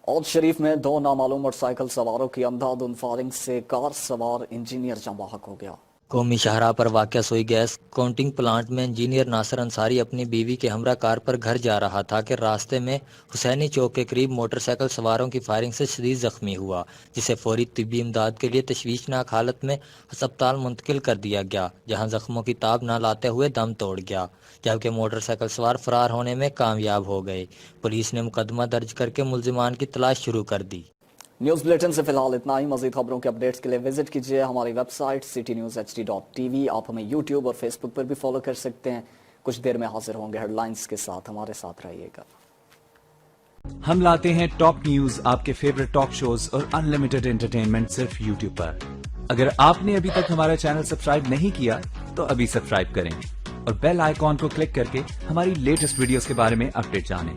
औद शरीफ में दो नामालूम मोटरसाइकिल सवारों की अंधाधुंध फायरिंग से कार सवार इंजीनियर जाँ बहक हो गया। कौमी शाहराह पर वाक़या सोई गैस काउंटिंग प्लांट में इंजीनियर नासिर अंसारी अपनी बीवी के हमरा कार पर घर जा रहा था कि रास्ते में हुसैनी चौक के करीब मोटरसाइकिल सवारों की फायरिंग से शदीद जख्मी हुआ, जिसे फौरी तिब्बी इमदाद के लिए तशवीशनाक हालत में अस्पताल मुंतकिल कर दिया गया, जहां जख्मों की ताब न लाते हुए दम तोड़ गया, जबकि मोटरसाइकिल सवार फरार होने में कामयाब हो गए। पुलिस ने मुकदमा दर्ज करके मुलजिमान की तलाश शुरू कर दी। न्यूज बुलेटिन से फिलहाल इतना ही। मजीद खबरों के अपडेट्स के लिए विजिट कीजिए हमारी वेबसाइट citynewshd.tv। आप हमें यूट्यूब और फेसबुक पर भी फॉलो कर सकते हैं। कुछ देर में हाजिर होंगे हेडलाइंस के साथ, हमारे साथ रहिएगा। हम लाते हैं टॉप न्यूज, आपके फेवरेट टॉक शोज और अनलिमिटेड एंटरटेनमेंट सिर्फ यूट्यूब पर। अगर आपने अभी तक हमारा चैनल सब्सक्राइब नहीं किया तो अभी सब्सक्राइब करें और बेल आइकॉन को क्लिक करके हमारी लेटेस्ट वीडियोस के बारे में अपडेट जानें।